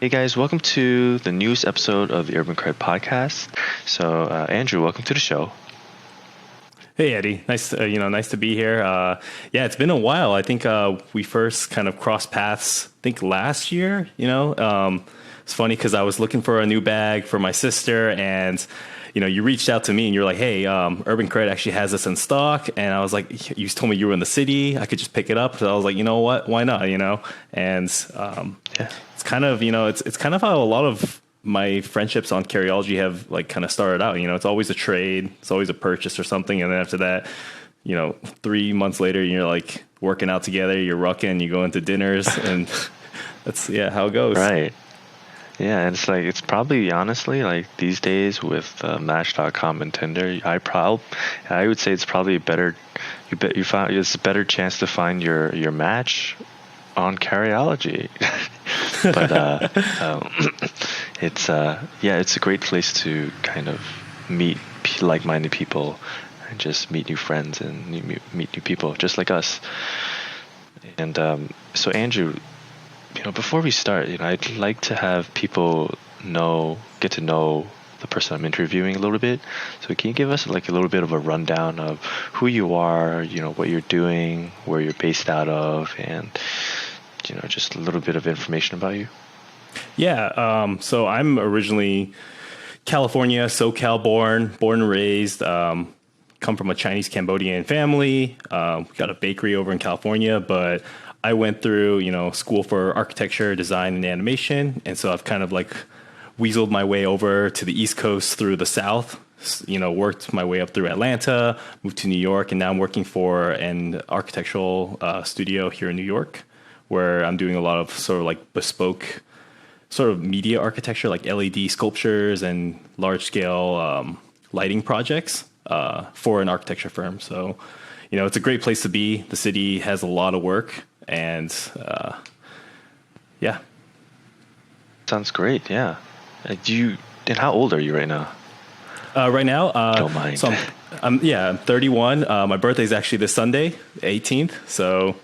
Hey guys, welcome to the newest episode of the UrbanCred podcast. So, Andrew, welcome to the show. Hey Eddie, nice to be here. Yeah, it's been a while. I think we first kind of crossed paths, I think last year. It's funny because I was looking for a new bag for my sister, and you reached out to me and you're like, "Hey, UrbanCred actually has this in stock," and I was like, "You told me you were in the city. I could just pick it up." So I was like, "You know what? Why not?" And Yeah. it's kind of it's kind of how a lot of my friendships on Carryology have like kind of started out. It's always a trade, it's always a purchase or something, and then after that, 3 months later, you're like working out together, you're rucking, you go into dinners, and that's how it goes. Right. Yeah, and it's probably honestly like these days with Match.com and Tinder, I would say it's probably it's a better chance to find your match on Carryology. But it's a great place to kind of meet like-minded people and just meet new friends and meet new people just like us. And so Andrew, before we start, I'd like to have people get to know the person I'm interviewing a little bit. So can you give us like a little bit of a rundown of who you are, what you're doing, where you're based out of, and just a little bit of information about you? Yeah. So I'm originally California, SoCal born and raised. Come from a Chinese Cambodian family. We got a bakery over in California, but I went through, school for architecture, design, and animation. And so I've kind of like weaseled my way over to the East Coast through the South, worked my way up through Atlanta, moved to New York, and now I'm working for an architectural studio here in New York, where I'm doing a lot of sort of like bespoke sort of media architecture, like LED sculptures and large scale lighting projects for an architecture firm. So, it's a great place to be. The city has a lot of work, and yeah. Sounds great. Yeah. And how old are you right now? Right now, Don't mind. So I'm 31. My birthday is actually this Sunday, 18th. So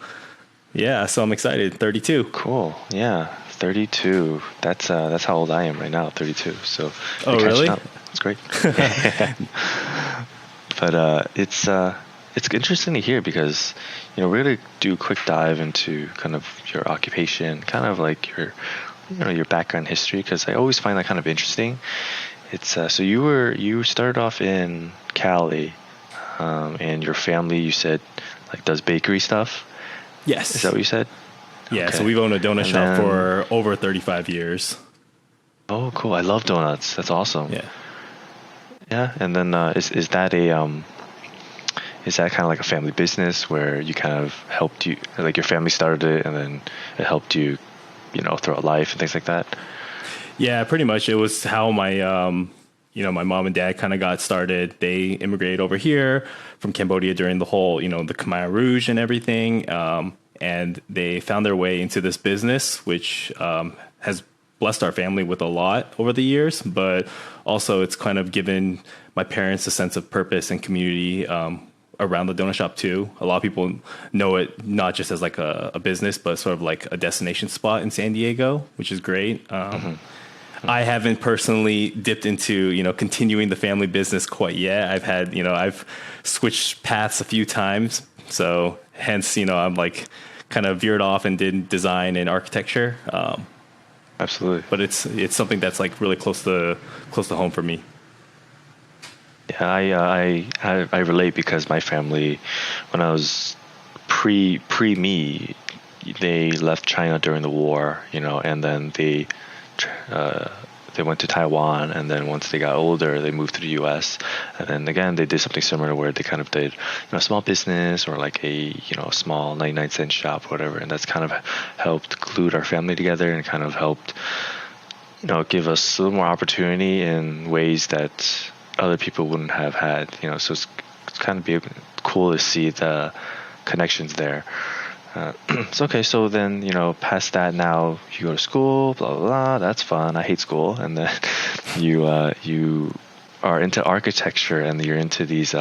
yeah, so I'm excited. 32. Cool. Yeah. 32. That's how old I am right now. 32. So. Oh, really? That's great. But it's interesting to hear because we're gonna do a quick dive into kind of your occupation, kind of like your background history, because I always find that kind of interesting. It's so you started off in Cali, and your family, you said, like does bakery stuff. Yes. Is that what you said? Yeah. Okay. So we've owned a donut shop for over 35 years. Oh, cool! I love donuts. That's awesome. Yeah. Yeah, and then is that kind of like a family business where you kind of helped like your family started it and then it helped you, throughout life and things like that? Yeah, pretty much. It was how my my mom and dad kind of got started. They immigrated over here from Cambodia during the whole, the Khmer Rouge and everything, and they found their way into this business, which has blessed our family with a lot over the years, but also it's kind of given my parents a sense of purpose and community around the donut shop too. A lot of people know it not just as like a business, but sort of like a destination spot in San Diego, which is great. I haven't personally dipped into, continuing the family business quite yet. I've switched paths a few times. So hence, I'm like kind of veered off and did design and architecture. Absolutely. But it's something that's like really close to home for me. Yeah, I relate because my family, when I was pre me, they left China during the war, and then they went to Taiwan, and then once they got older, they moved to the U.S. And then again, they did something similar where they kind of did, a small business or like a small 99-cent shop, whatever, and that's kind of helped glue our family together and kind of helped, give us a little more opportunity in ways that other people wouldn't have had, So it's kind of cool to see the connections there. So okay, so then past that, now you go to school, blah blah blah. That's fun. I hate school, and then you are into architecture, and you're into these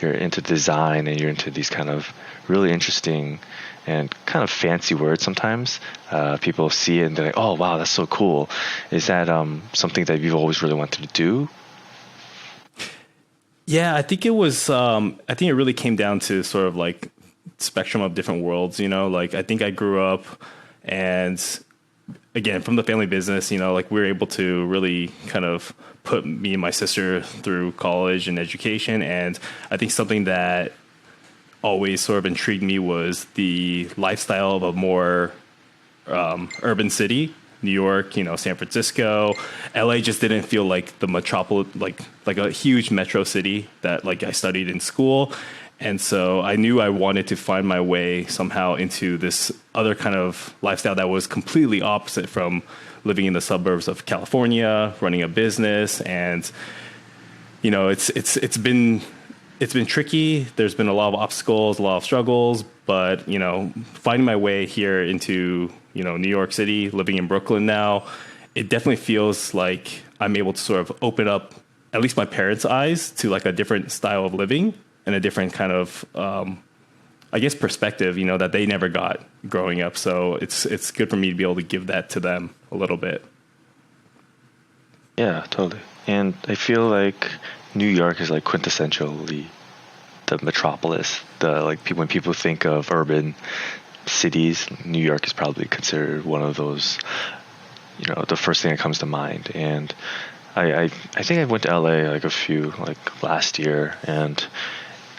you're into design and you're into these kind of really interesting and kind of fancy words sometimes. People see it and they're like, oh, wow, that's so cool. Is that something that you've always really wanted to do? Yeah, I think it was. I think it really came down to sort of like spectrum of different worlds. Like I think I grew up, and again from the family business. Like we were able to really kind of put me and my sister through college and education, and I think something that always sort of intrigued me was the lifestyle of a more urban city. New York, San Francisco, LA just didn't feel like the metropolis, like a huge metro city that like I studied in school. And so I knew I wanted to find my way somehow into this other kind of lifestyle that was completely opposite from living in the suburbs of California, running a business. And, it's been tricky. There's been a lot of obstacles, a lot of struggles, but, finding my way here into, New York City, living in Brooklyn now, it definitely feels like I'm able to sort of open up at least my parents' eyes to like a different style of living and a different kind of, I guess, perspective, that they never got growing up. So it's good for me to be able to give that to them a little bit. Yeah, totally. And I feel like New York is like quintessentially the metropolis. When people think of urban cities, New York is probably considered one of those, the first thing that comes to mind. And I think I went to LA like last year, and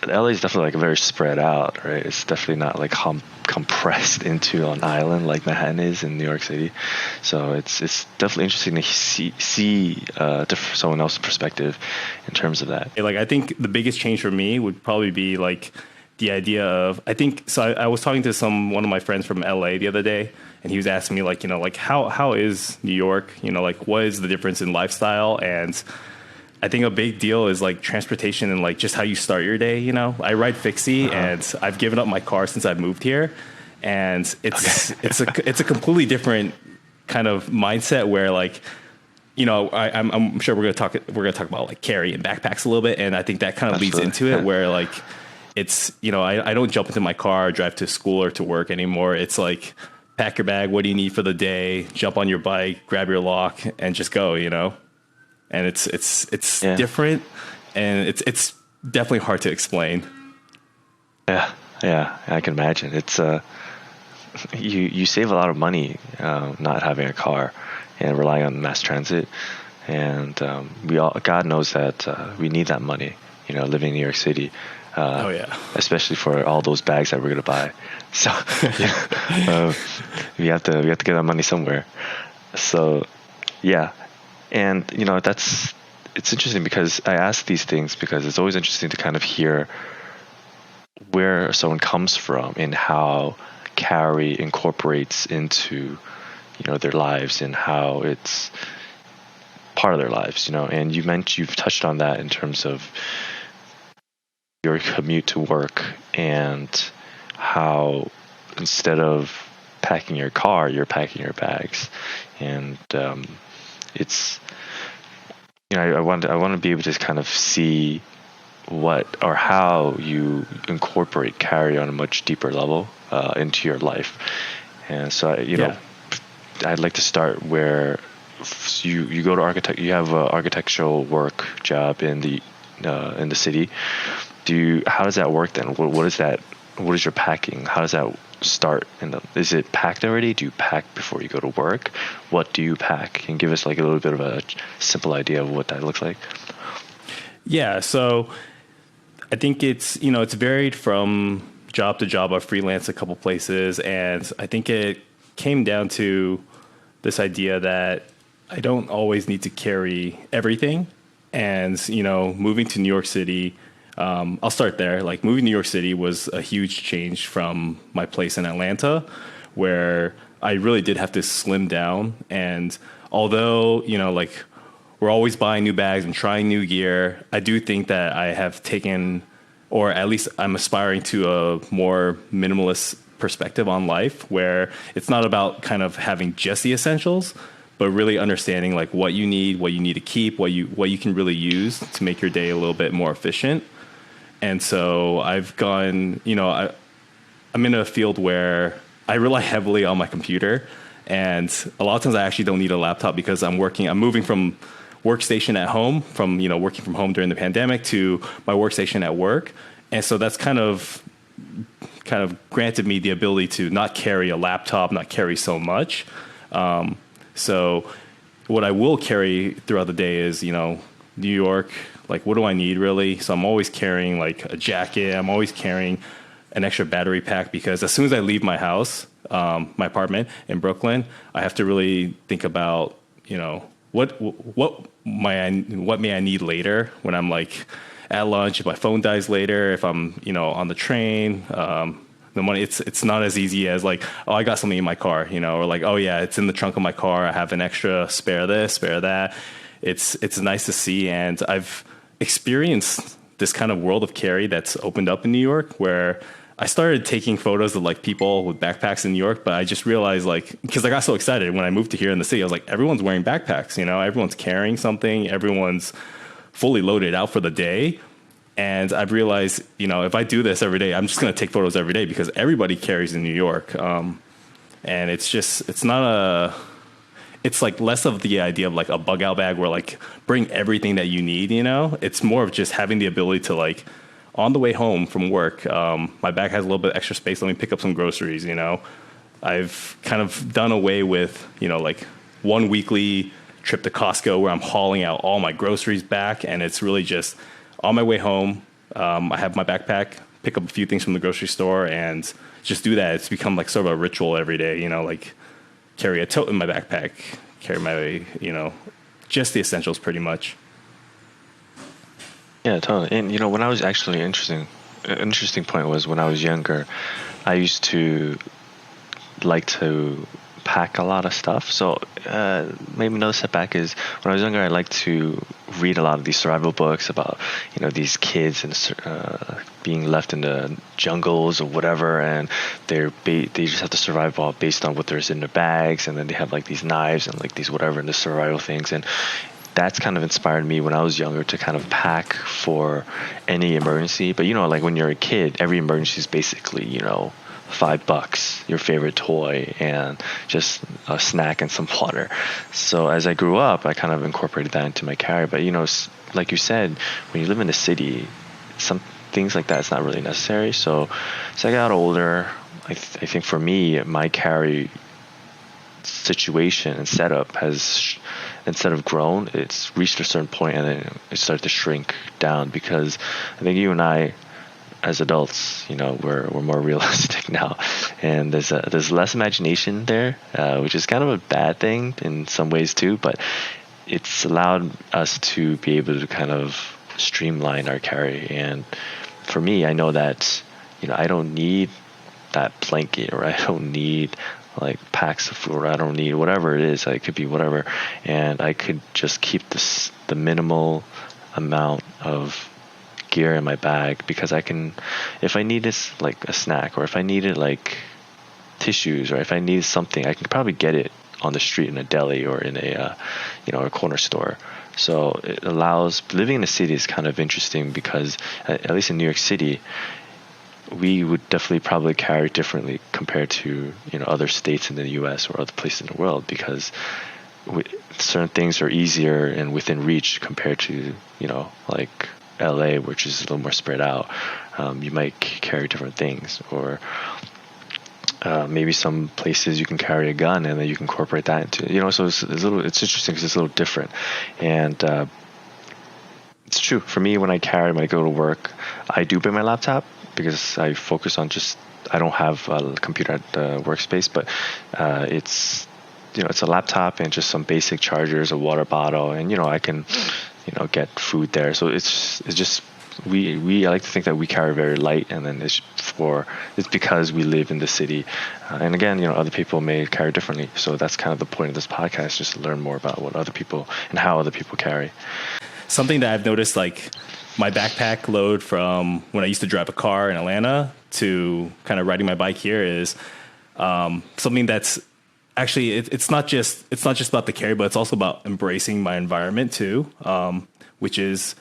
LA is definitely like very spread out, right? It's definitely not like compressed into an island like Manhattan is in New York City. So it's definitely interesting to see someone else's perspective in terms of that. Like I think the biggest change for me would probably be like the idea of, I was talking to one of my friends from LA the other day, and he was asking me like, like how is New York? Like what is the difference in lifestyle? And I think a big deal is like transportation and like just how you start your day. I ride Fixie, and I've given up my car since I've moved here, and it's a completely different kind of mindset where like, I'm sure we're gonna talk about like carry and backpacks a little bit, and I think that kind of leads into it where like it's I don't jump into my car, drive to school or to work anymore. It's like pack your bag, what do you need for the day, jump on your bike, grab your lock, and just go. And it's different, and it's definitely hard to explain. Yeah, I can imagine. It's you save a lot of money not having a car and relying on mass transit, and God knows that we need that money. Living in New York City. Especially for all those bags that we're gonna buy. So we have to get our money somewhere. So yeah. And it's interesting because I ask these things because it's always interesting to kind of hear where someone comes from and how carry incorporates into their lives and how it's part of their lives. And you've touched on that in terms of your commute to work and how instead of packing your car, you're packing your bags. And it's I want to be able to kind of see what or how you incorporate carry on a much deeper level into your life. And so I'd like to start where you go to you have an architectural work job in the city. How does that work then? What is that? What is your packing? How does that start? Is it packed already? Do you pack before you go to work? What do you pack? Can you give us like a little bit of a simple idea of what that looks like? Yeah, so I think it's varied from job to job. I've freelanced a couple places, and I think it came down to this idea that I don't always need to carry everything. And moving to New York City, I'll start there. Like moving to New York City was a huge change from my place in Atlanta, where I really did have to slim down. And although, like we're always buying new bags and trying new gear, I do think that I have taken, or at least I'm aspiring to a more minimalist perspective on life, where it's not about kind of having just the essentials, but really understanding like what you need to keep, what you can really use to make your day a little bit more efficient. And so I've gone, I'm in a field where I rely heavily on my computer. And a lot of times I actually don't need a laptop because I'm moving from workstation at home, from, working from home during the pandemic to my workstation at work. And so that's kind of granted me the ability to not carry a laptop, not carry so much. So what I will carry throughout the day is, New York, like what do I need really? So I'm always carrying like a jacket. I'm always carrying an extra battery pack because as soon as I leave my house, my apartment in Brooklyn, I have to really think about, what may I need later when I'm like at lunch, if my phone dies later, if I'm, on the train, the money, it's not as easy as like, oh, I got something in my car, or like, oh yeah, it's in the trunk of my car. I have an extra spare this, spare that. It's nice to see. And I've experienced this kind of world of carry that's opened up in New York where I started taking photos of like people with backpacks in New York, but I just realized because I got so excited when I moved to here in the city, I was like, everyone's wearing backpacks, everyone's carrying something, everyone's fully loaded out for the day. And I've realized, if I do this every day, I'm just going to take photos every day because everybody carries in New York. And it's like less of the idea of like a bug out bag where like bring everything that you need, it's more of just having the ability to like on the way home from work, my bag has a little bit extra space. Let me pick up some groceries, I've kind of done away with, like one weekly trip to Costco where I'm hauling out all my groceries back. And it's really just on my way home. I have my backpack, pick up a few things from the grocery store and just do that. It's become like sort of a ritual every day, like carry a tote in my backpack, carry my, just the essentials pretty much. Yeah, totally. And when I was actually interesting point was when I was younger, I used to like to pack a lot of stuff. So maybe another setback is when I was younger, I liked to read a lot of these survival books about these kids and being left in the jungles or whatever, and they just have to survive all based on what there's in their bags, and then they have like these knives and like these whatever in the survival things. And that's kind of inspired me when I was younger to kind of pack for any emergency. But like when you're a kid, every emergency is basically $5, your favorite toy, and just a snack and some water. So as I grew up, I kind of incorporated that into my carry. But like you said, when you live in the city, some things like that is not really necessary. So as I got older, I think for me, my carry situation and setup has, instead of grown, it's reached a certain point and then it started to shrink down, because I think you and I as adults, we're more realistic now, and there's less imagination there, which is kind of a bad thing in some ways too, but it's allowed us to be able to kind of streamline our carry. And for me, I know that I don't need that blanket, or I don't need like packs of food, or I don't need whatever it is. It could be whatever, and I could just keep the minimal amount of gear in my bag, because I can, if I need this like a snack, or if I needed like tissues, or if I needed something, I can probably get it on the street in a deli or in a a corner store. So it allows, living in a city is kind of interesting, because at least in New York City, we would definitely probably carry differently compared to other states in the US or other places in the world, because certain things are easier and within reach compared to like LA, which is a little more spread out. You might carry different things, or maybe some places you can carry a gun and then you can incorporate that into so it's interesting because it's a little different. And it's true for me, when I go to work, I do bring my laptop, because I focus on I don't have a computer at the workspace, but it's it's a laptop and just some basic chargers, a water bottle, and I can get food there. So it's just I like to think that we carry very light, and then it's because we live in the city, and again, other people may carry differently. So that's kind of the point of this podcast, just to learn more about what other people and how other people carry. Something that I've noticed, like my backpack load from when I used to drive a car in Atlanta to kind of riding my bike here, is something that's actually, it's not just about the carry, but it's also about embracing my environment too, which is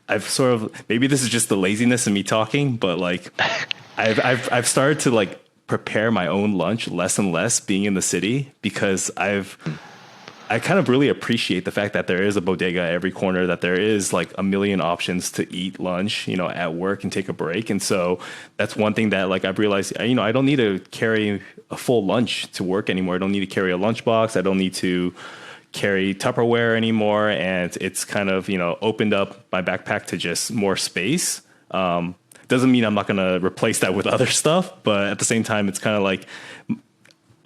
I've sort of, maybe this is just the laziness of me talking, but like I've started to like prepare my own lunch less and less being in the city, because I kind of really appreciate the fact that there is a bodega at every corner, that there is like a million options to eat lunch, you know, at work and take a break. And so that's one thing that like I've realized, you know, I don't need to carry a full lunch to work anymore. I don't need to carry a lunchbox. I don't need to carry Tupperware anymore. And it's kind of, you know, opened up my backpack to just more space. Doesn't mean I'm not going to replace that with other stuff, but at the same time, it's kind of like,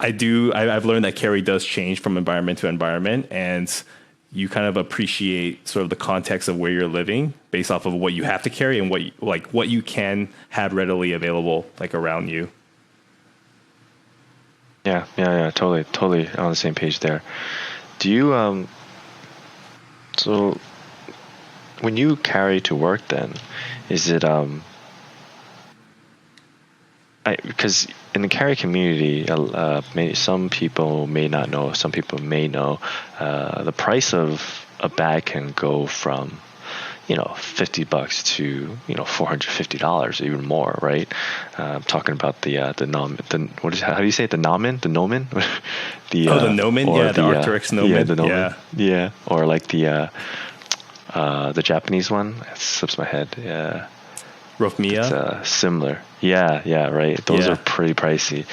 I've learned that carry does change from environment to environment, and you kind of appreciate sort of the context of where you're living based off of what you have to carry and what you can have readily available like around you. Yeah. Totally on the same page there. Do you so when you carry to work, then is it because in the carry community, some people may not know, some people may know, the price of a bag can go from, you know, $50 to, you know, $450, even more, right? I'm talking about the what is, how do you say it? The nomin? The nomin? The nomin, yeah, the Arcturus nomin, yeah, the nomin, yeah, or like the Japanese one. It slips my head. Yeah. Rofmia? It's similar. Yeah, right. Those are pretty pricey.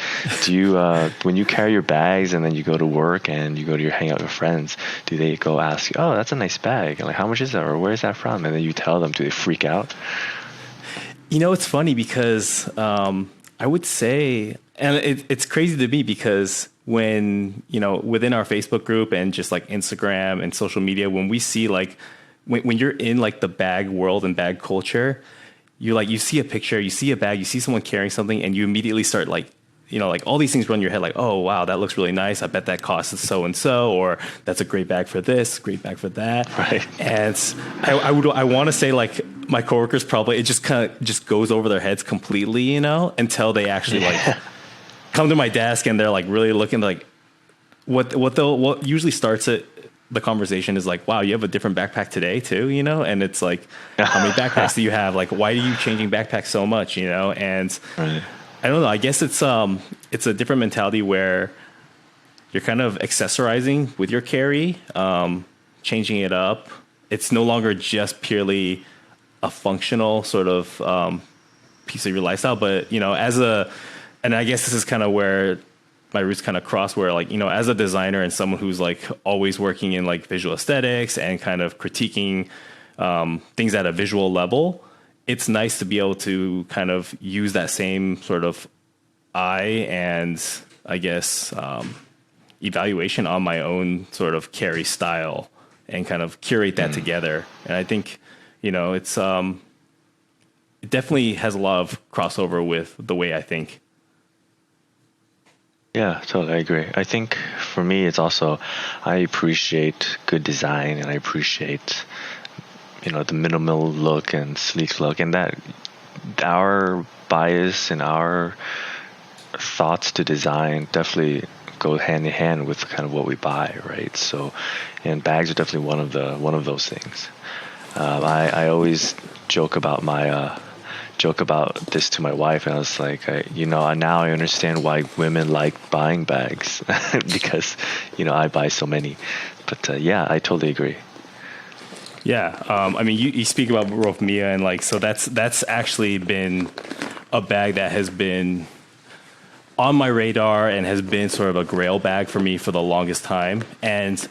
Do you, when you carry your bags and then you go to work and you go to your hangout with friends, do they go ask you, oh, that's a nice bag? Like, how much is that? Or where's that from? And then you tell them, do they freak out? You know, it's funny because I would say, and it's crazy to me because when, you know, within our Facebook group and just like Instagram and social media, when we see like, when you're in like the bag world and bag culture, you see a picture, you see a bag, you see someone carrying something, and you immediately start like, you know, like all these things run in your head, like, oh, wow, that looks really nice. I bet that costs so-and-so, or that's a great bag for this, great bag for that. Right. And I want to say like my coworkers probably, it just kind of just goes over their heads completely, you know, until they actually like come to my desk and they're like really looking like what usually starts it. The conversation is like, wow, you have a different backpack today too, you know? And it's like, how many backpacks do you have? Like, why are you changing backpacks so much, you know? And right. I don't know, I guess it's a different mentality where you're kind of accessorizing with your carry, changing it up. It's no longer just purely a functional sort of piece of your lifestyle, but, you know, and I guess this is kind of where my roots kind of cross, where like, you know, as a designer and someone who's like always working in like visual aesthetics and kind of critiquing things at a visual level, it's nice to be able to kind of use that same sort of eye and I guess evaluation on my own sort of carry style and kind of curate that together. And I think, you know, it definitely has a lot of crossover with the way I think. Yeah, totally. I agree. I think for me, it's also, I appreciate good design and I appreciate, you know, the minimal look and sleek look, and that our bias and our thoughts to design definitely go hand in hand with kind of what we buy, right? So, and bags are definitely one of those things. I always joke about this to my wife, and I was like, now I understand why women like buying bags because, you know, I buy so many. But yeah, I totally agree. Yeah, I mean, you speak about Rofmia, and like, so that's actually been a bag that has been on my radar and has been sort of a grail bag for me for the longest time. And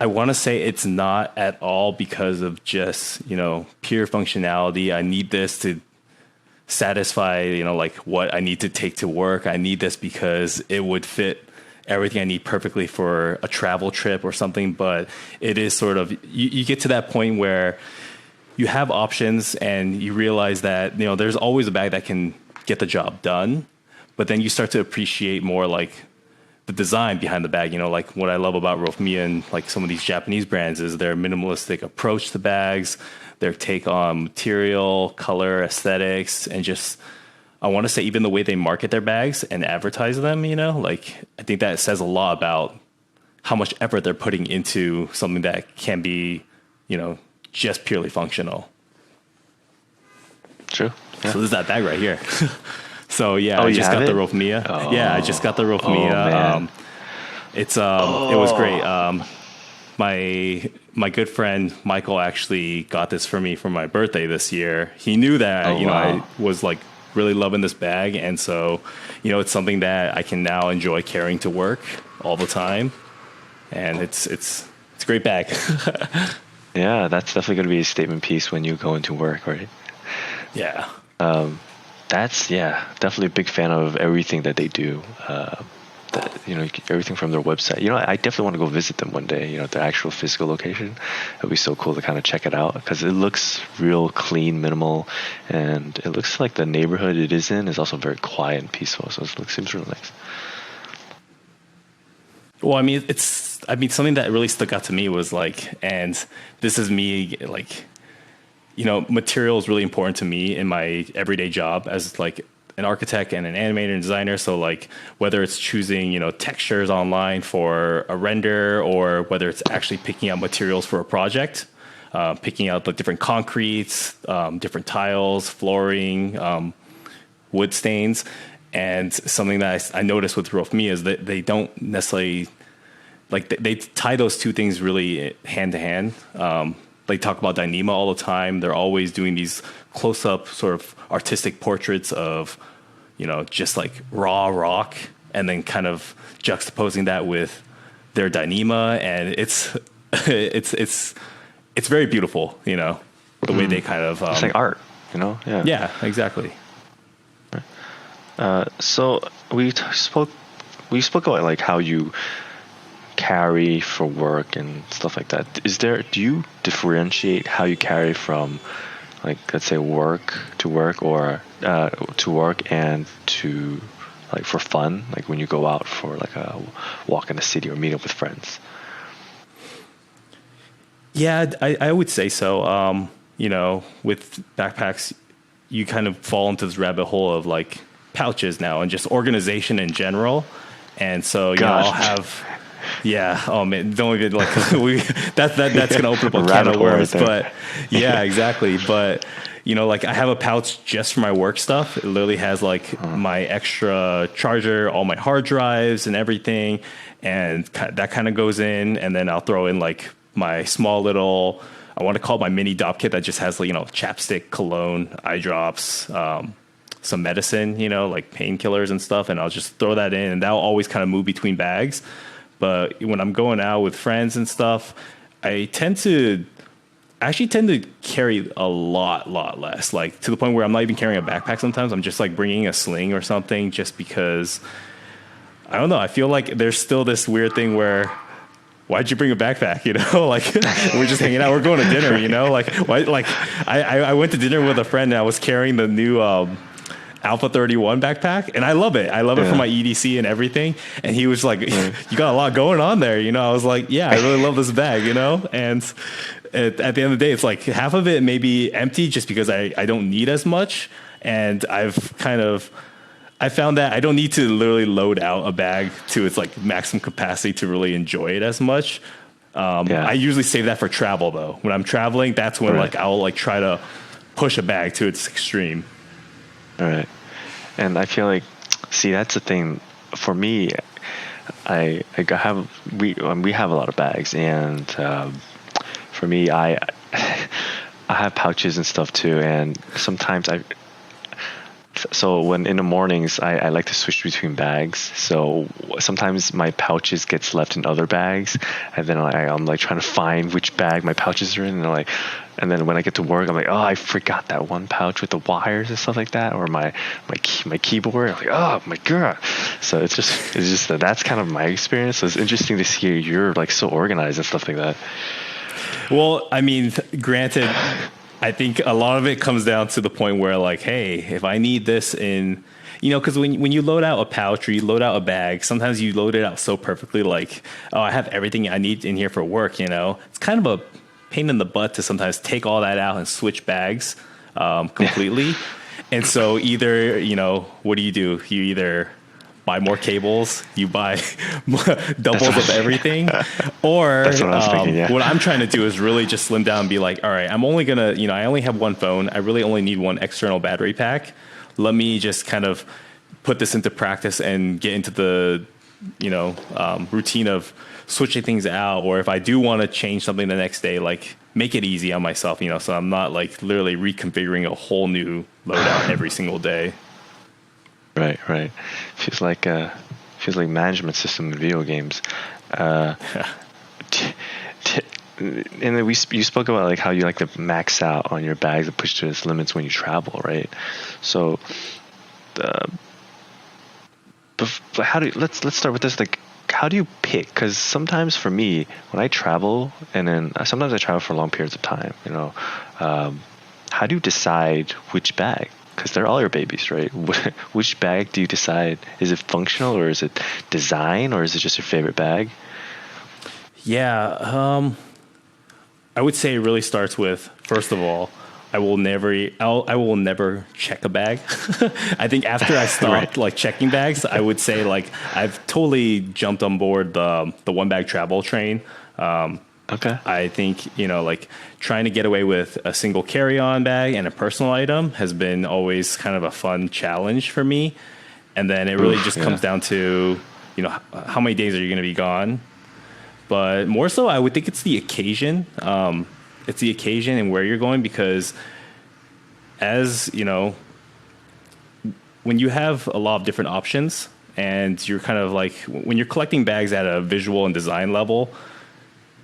I want to say it's not at all because of just, you know, pure functionality. I need this to satisfy, you know, like what I need to take to work. I need this because it would fit everything I need perfectly for a travel trip or something. But it is sort of, you get to that point where you have options and you realize that, you know, there's always a bag that can get the job done. But then you start to appreciate more like the design behind the bag. You know, like what I love about Rofmia and like some of these Japanese brands is their minimalistic approach to bags, their take on material, color, aesthetics, and just, I want to say even the way they market their bags and advertise them, you know, like I think that says a lot about how much effort they're putting into something that can be, you know, just purely functional. True. Yeah. So this is that bag right here. So yeah, Oh, I you just have got it? the Rofmia. Yeah, I just got the Rofmia. Oh man. It was great. My good friend Michael actually got this for me for my birthday this year. He knew that Oh I wow. was like really loving this bag, and so it's something that I can now enjoy carrying to work all the time, and it's a great bag. Yeah, that's definitely going to be a statement piece when you go into work, right? Yeah. That's definitely a big fan of everything that they do. Everything from their website. I definitely want to go visit them one day. Their actual physical location. It'd be so cool to kind of check it out because it looks real clean, minimal, and it looks like the neighborhood it is in is also very quiet and peaceful. So it seems really nice. Well, I mean, something that really stuck out to me was like, and this is me, like, material is really important to me in my everyday job as like an architect and an animator and designer. So like whether it's choosing, textures online for a render or whether it's actually picking out materials for a project, picking out the different concretes, different tiles, flooring, wood stains. And something that I noticed with Rofmi is that they don't necessarily like they tie those two things really hand to hand. They talk about Dyneema all the time. They're always doing these close-up sort of artistic portraits of, just like raw rock, and then kind of juxtaposing that with their Dyneema, and it's very beautiful, the way they kind of It's like art, Yeah. Yeah, exactly. So spoke about like how you carry for work and stuff like that. Do you differentiate how you carry from, like, let's say work or to work and to like for fun, like when you go out for like a walk in the city or meet up with friends? Yeah, I would say so. With backpacks, you kind of fall into this rabbit hole of like pouches now and just organization in general. And so, Gosh. I'll have, yeah. Oh man, don't even like that's going to open up a can Rabbit of hole worms, right there. but yeah, exactly. But, like I have a pouch just for my work stuff. It literally has like my extra charger, all my hard drives and everything. And that kind of goes in, and then I'll throw in like my small little, I want to call it my mini dop kit that just has, chapstick, cologne, eye drops, some medicine, like painkillers and stuff. And I'll just throw that in, and that'll always kind of move between bags. But when I'm going out with friends and stuff, I actually tend to carry a lot less, like to the point where I'm not even carrying a backpack sometimes. I'm just like bringing a sling or something just because, I don't know, I feel like there's still this weird thing where, why'd you bring a backpack? Like we're just hanging out, we're going to dinner, like why? Like I went to dinner with a friend and I was carrying the new Alpha 31 backpack, and I love it. I love it for my EDC and everything. And he was like, "You got a lot going on there." I was like, "Yeah, I really love this bag." And at the end of the day, it's like half of it may be empty just because I don't need as much, and I found that I don't need to literally load out a bag to its like maximum capacity to really enjoy it as much. I usually save that for travel though. When I'm traveling, that's when like I'll like try to push a bag to its extreme. All right. And I feel like, see, that's the thing for me. We have a lot of bags, and for me, I have pouches and stuff too, and sometimes so when in the mornings, I like to switch between bags. So sometimes my pouches gets left in other bags, and then I'm like trying to find which bag my pouches are in, and then when I get to work, I'm like, oh, I forgot that one pouch with the wires and stuff like that, or my keyboard. I'm like, oh my god. So it's just that's kind of my experience. So it's interesting to see you're like so organized and stuff like that. Well, I mean, granted, I think a lot of it comes down to the point where like, hey, if I need this in, because when you load out a pouch or you load out a bag, sometimes you load it out so perfectly, like, oh, I have everything I need in here for work. It's kind of a pain in the butt to sometimes take all that out and switch bags completely. And so either, what do? You either buy more cables, you buy doubles of everything. Or That's what I was thinking, yeah. what I'm trying to do is really just slim down and be like, all right, I'm only going to, I only have one phone. I really only need one external battery pack. Let me just kind of put this into practice and get into the, routine of switching things out. Or if I do want to change something the next day, like make it easy on myself, so I'm not like literally reconfiguring a whole new loadout every single day. Right. Feels like management system in video games. And then you spoke about like how you like to max out on your bags and push to its limits when you travel, right? So, let's start with this. Like, how do you pick? Because sometimes for me, when I travel, and then sometimes I travel for long periods of time, how do you decide which bag? Because they're all your babies, right? Which bag do you decide? Is it functional, or is it design, or is it just your favorite bag? Yeah, I would say it really starts with, first of all, I will never check a bag. I think after I stopped like checking bags, I would say like I've totally jumped on board the one bag travel train. Okay. I think, like trying to get away with a single carry-on bag and a personal item has been always kind of a fun challenge for me. And then it really just comes down to, how many days are you going to be gone? But more so, I would think it's the occasion. It's the occasion and where you're going, because as, when you have a lot of different options and you're kind of like, when you're collecting bags at a visual and design level,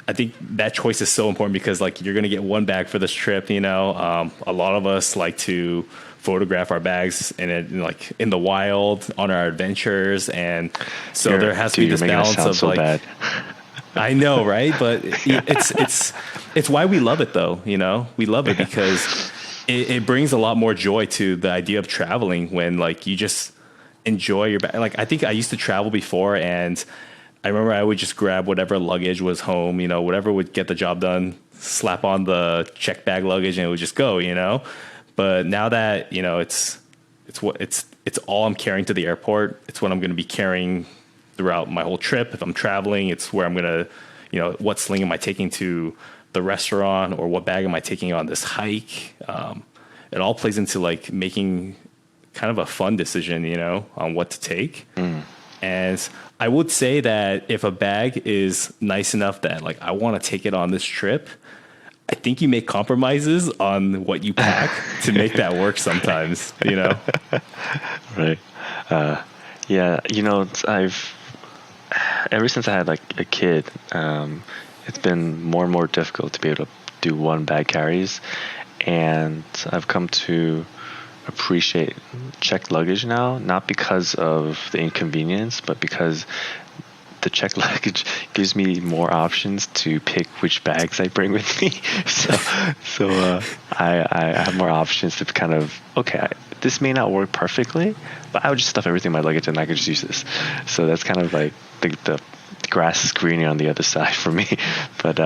I think that choice is so important, because like you're going to get one bag for this trip. A lot of us like to photograph our bags in the wild on our adventures, and so there has to be this balance of so like. Bad. I know, right? But it's why we love it, though. We love it because it brings a lot more joy to the idea of traveling when like you just enjoy your bag. Like I think I used to travel before, and I remember I would just grab whatever luggage was home, whatever would get the job done, slap on the check bag luggage, and it would just go, But now that, it's all I'm carrying to the airport. It's what I'm going to be carrying throughout my whole trip. If I'm traveling, it's where I'm going to, what sling am I taking to the restaurant, or what bag am I taking on this hike? It all plays into like making kind of a fun decision, on what to take. And I would say that if a bag is nice enough that like I want to take it on this trip, I think you make compromises on what you pack to make that work sometimes, Right. Yeah. I've ever since I had like a kid, it's been more and more difficult to be able to do one bag carries, and I've come to appreciate checked luggage now, not because of the inconvenience, but because the checked luggage gives me more options to pick which bags I bring with me. So I have more options to kind of, this may not work perfectly, but I would just stuff everything in my luggage and I could just use this. So that's kind of like the grass is greener on the other side for me. But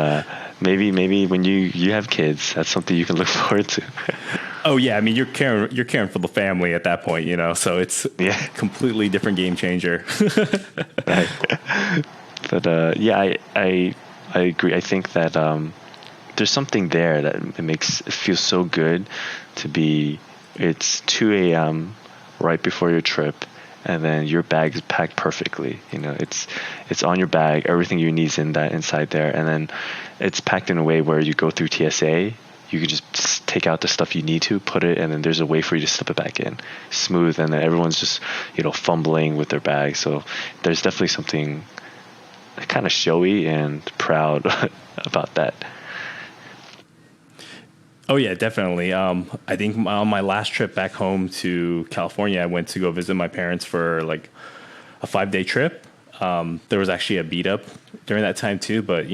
maybe when you have kids, that's something you can look forward to. Oh yeah, I mean you're caring for the family at that point, so it's completely different game changer. Right. But I agree. I think that there's something there that it feels so good to be. It's 2 a.m. right before your trip, and then your bag is packed perfectly. It's on your bag. Everything you need is inside there, and then it's packed in a way where you go through TSA. You can just take out the stuff you need to, put it, and then there's a way for you to slip it back in, smooth, and then everyone's just fumbling with their bag. So there's definitely something kind of showy and proud about that. Oh yeah, definitely. I think on my last trip back home to California, I went to go visit my parents for like a 5-day trip. There was actually a beat up during that time too, but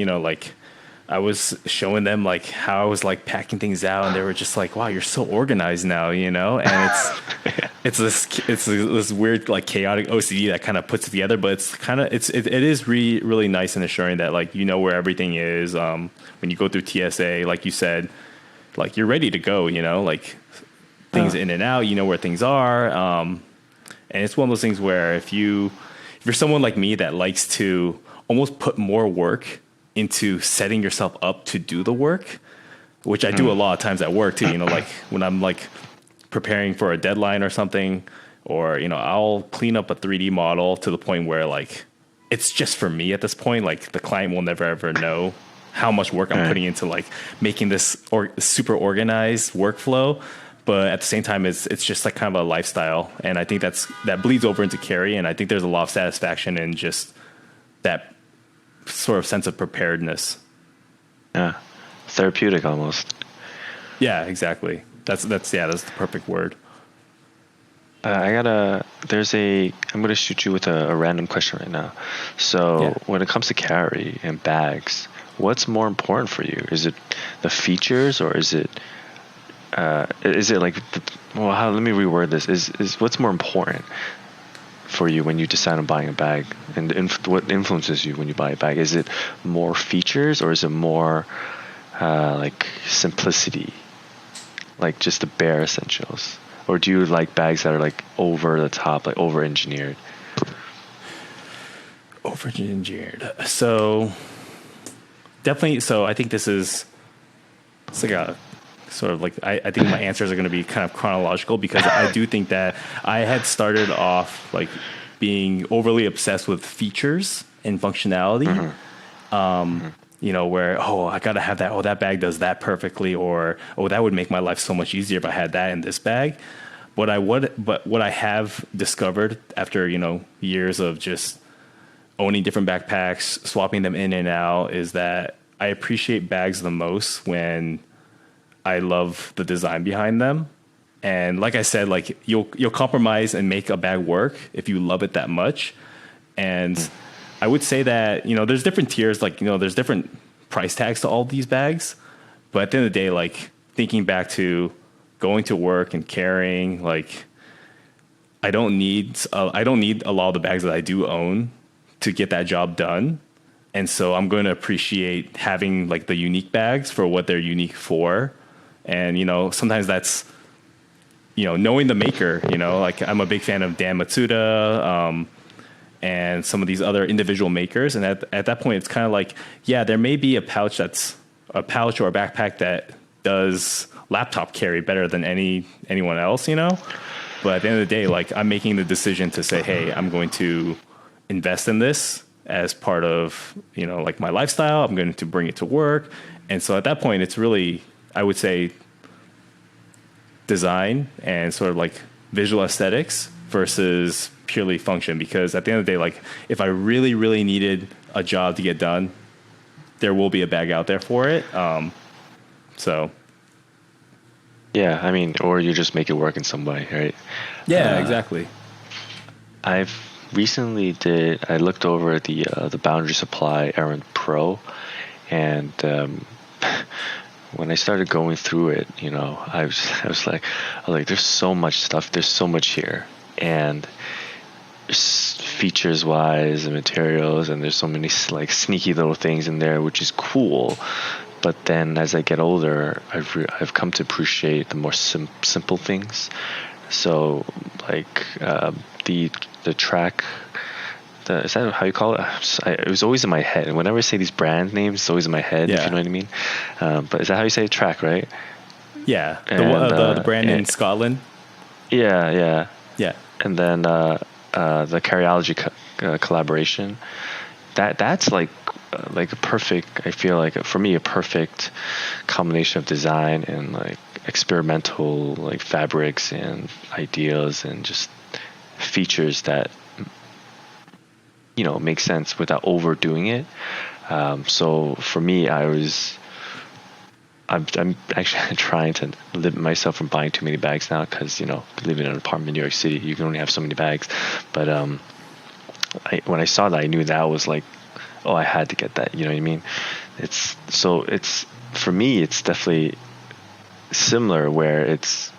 I was showing them like how I was like packing things out, and they were just like, "Wow, you're so organized now," and it's this weird like chaotic OCD that kind of puts it together. But it is really nice and assuring that like where everything is. When you go through TSA, like you said, like you're ready to go. Like things in and out. Where things are. And it's one of those things where if you're someone like me that likes to almost put more work into setting yourself up to do the work, which I do a lot of times at work too, like when I'm like preparing for a deadline or something, or, I'll clean up a 3D model to the point where like, it's just for me at this point, like the client will never ever know how much work I'm putting into like making this super organized workflow. But at the same time, it's just like kind of a lifestyle. And I think that bleeds over into carry. And I think there's a lot of satisfaction in just that sort of sense of preparedness. Yeah. Therapeutic almost. Yeah, exactly. That's the perfect word. I'm going to shoot you with a random question right now. So when it comes to carry and bags, what's more important for you? Is it the features, or is it like, let me reword this. Is what's more important for you when you decide on buying a bag, and what influences you when you buy a bag? Is it more features, or is it more like simplicity, like just the bare essentials? Or do you like bags that are like over the top, like over engineered? Over engineered. So definitely. So I think it's like a sort of like, I think my answers are going to be kind of chronological, because I do think that I had started off like being overly obsessed with features and functionality. Where, I got to have that. Oh, that bag does that perfectly. Or, that would make my life so much easier if I had that in this bag. But what I have discovered after, years of just owning different backpacks, swapping them in and out, is that I appreciate bags the most when I love the design behind them. And like I said, like you'll compromise and make a bag work if you love it that much. And I would say that, there's different tiers, like, there's different price tags to all these bags. But at the end of the day, like thinking back to going to work and carrying, like I don't need a lot of the bags that I do own to get that job done. And so I'm going to appreciate having like the unique bags for what they're unique for. And, sometimes that's, knowing the maker, like I'm a big fan of Dan Matsuda, and some of these other individual makers. And at that point, it's kind of like, yeah, there may be a pouch or a backpack that does laptop carry better than anyone else, But at the end of the day, like I'm making the decision to say, hey, I'm going to invest in this as part of, like my lifestyle. I'm going to bring it to work. And so at that point, it's really, I would say, design and sort of like visual aesthetics versus purely function. Because at the end of the day, like if I really, really needed a job to get done, there will be a bag out there for it. So. Yeah, I mean, or you just make it work in some way, right? Yeah, exactly. I've recently I looked over the Boundary Supply Errand Pro, and when I started going through it, I was like, there's so much stuff, there's so much here, and features wise and materials, and there's so many like sneaky little things in there, which is cool. But then as I get older, I've come to appreciate the more simple things. So like the track. Is that how you call it? It was always in my head. And whenever I say these brand names, it's always in my head, if you know what I mean. But is that how you say it? Track, right? Yeah. The brand in Scotland. Yeah. Yeah. And then the Carryology collaboration. That's like a perfect, I feel like for me, a perfect combination of design and like experimental like fabrics and ideas and just features that make sense without overdoing it. So for me, I'm actually trying to limit myself from buying too many bags now, because living in an apartment in New York City, you can only have so many bags. But when I saw that, I knew that was like, oh, I had to get that. You know what I mean? It's for me, it's definitely similar, where if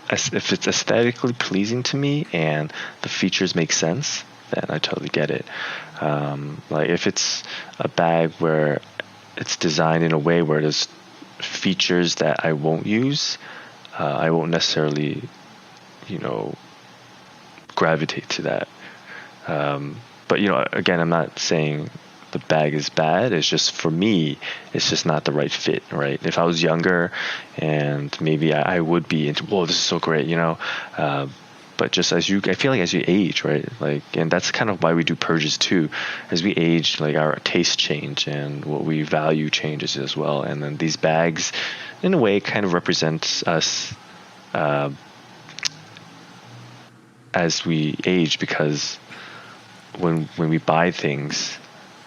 it's aesthetically pleasing to me and the features make sense, then I totally get it. Like if it's a bag where it's designed in a way where there's features that I won't use, I won't necessarily, gravitate to that. But again, I'm not saying the bag is bad. It's just, for me, it's just not the right fit, right? If I was younger, and maybe I would be into, whoa, this is so great, but just I feel like as you age, right? Like, and that's kind of why we do purges too. As we age, like, our tastes change and what we value changes as well. And then these bags, in a way, kind of represents us as we age, because when we buy things,